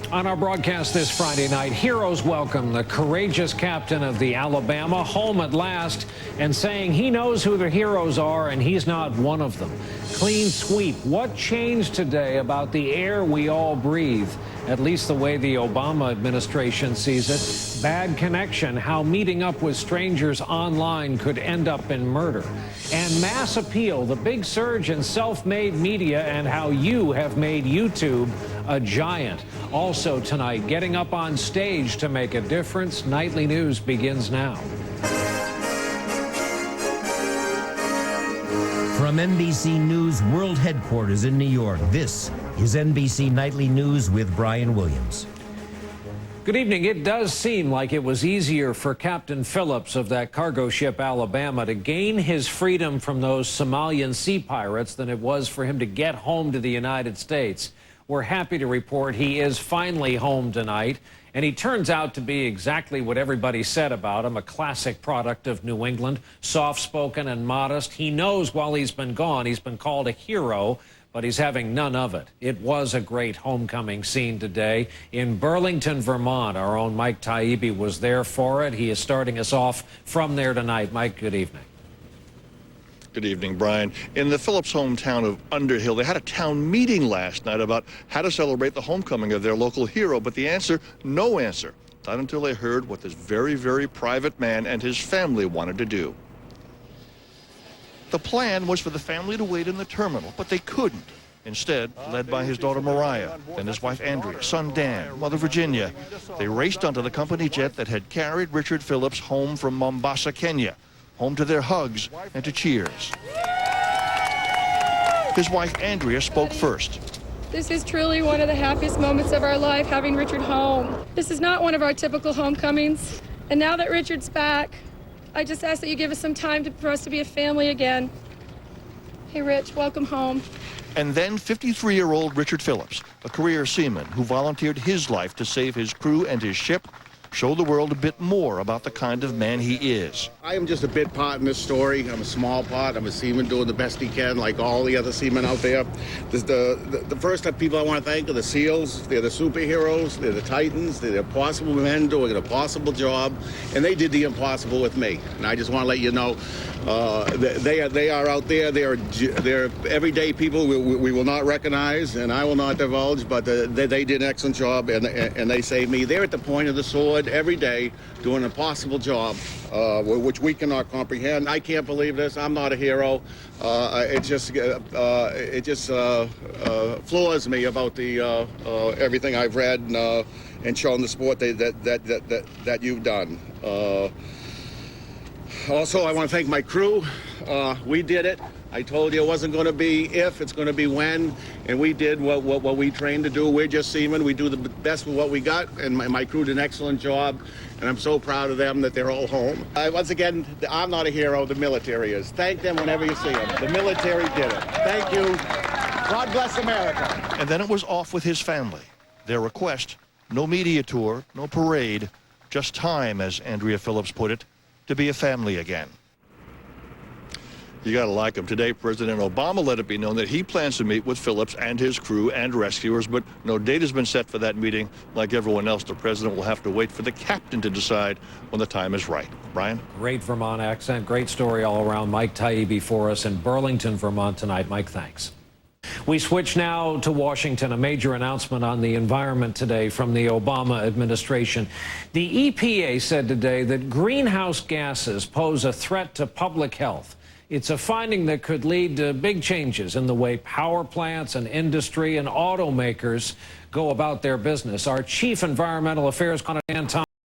On our broadcast this Friday night, heroes welcome the courageous captain of the Alabama home at last and saying he knows who the heroes are and he's not one of them. Clean sweep. What changed today about the air we all breathe? At least the way the Obama administration sees it. Bad connection, how meeting up with strangers online could end up in murder. And mass appeal, the big surge in self-made media and how you have made YouTube a giant. Also tonight, getting up on stage to make a difference. Nightly News begins now. From NBC News World Headquarters in New York, this is NBC Nightly News with Brian Williams. Good evening. It does seem like it was easier for Captain Phillips of that cargo ship Alabama to gain his freedom from those Somalian sea pirates than it was for him to get home to the United States. We're happy to report he is finally home tonight, and he turns out to be exactly what everybody said about him, a classic product of New England, soft-spoken and modest. He knows while he's been gone, he's been called a hero, but he's having none of it. It was a great homecoming scene today in Burlington, Vermont. Our own Mike Taibbi was there for it. He is starting us off from there tonight. Mike, good evening. Good evening, Brian. In the Phillips hometown of Underhill, they had a town meeting last night about how to celebrate the homecoming of their local hero, but the answer, no answer. Not until they heard what this very, very private man and his family wanted to do. The plan was for the family to wait in the terminal, but they couldn't. Instead, led by his daughter Mariah, then his wife Andrea, son Dan, mother Virginia, they raced onto the company jet that had carried Richard Phillips home from Mombasa, Kenya, home to their hugs and to cheers. His wife Andrea spoke first. This is truly one of the happiest moments of our life, having Richard home. This is not one of our typical homecomings. And now that Richard's back, I just ask that you give us some time for us to be a family again. Hey, Rich, welcome home. And then 53-year-old Richard Phillips, a career seaman who volunteered his life to save his crew and his ship, show the world a bit more about the kind of man he is. I am just a bit part in this story. I'm a small part. I'm a seaman doing the best he can, like all the other seamen out there. The first people I want to thank are the SEALs. They're the superheroes. They're the Titans. They're the impossible men doing an impossible job, and they did the impossible with me. And I just want to let you know they are out there. They're everyday people we will not recognize, and I will not divulge. But they did an excellent job, and they saved me. They're at the point of the sword every day doing an impossible job, which we cannot comprehend. I can't believe this. I'm not a hero. It just floors me about the everything I've read and shown the sport that you've done. Also, I want to thank my crew. We did it. I told you it wasn't going to be if, it's going to be when, and we did what we trained to do. We're just seamen. We do the best with what we got, and my crew did an excellent job, and I'm so proud of them that they're all home. Once again, I'm not a hero. The military is. Thank them whenever you see them. The military did it. Thank you. God bless America. And then it was off with his family. Their request, no media tour, no parade, just time, as Andrea Phillips put it, to be a family again. You got to like him. Today, President Obama let it be known that he plans to meet with Phillips and his crew and rescuers, but no date has been set for that meeting. Like everyone else, the president will have to wait for the captain to decide when the time is right. Brian? Great Vermont accent. Great story all around. Mike Taibbi for us in Burlington, Vermont tonight. Mike, thanks. We switch now to Washington. A major announcement on the environment today from the Obama administration. The EPA said today that greenhouse gases pose a threat to public health. It's a finding that could lead to big changes in the way power plants and industry and automakers go about their business. Our chief environmental affairs correspondent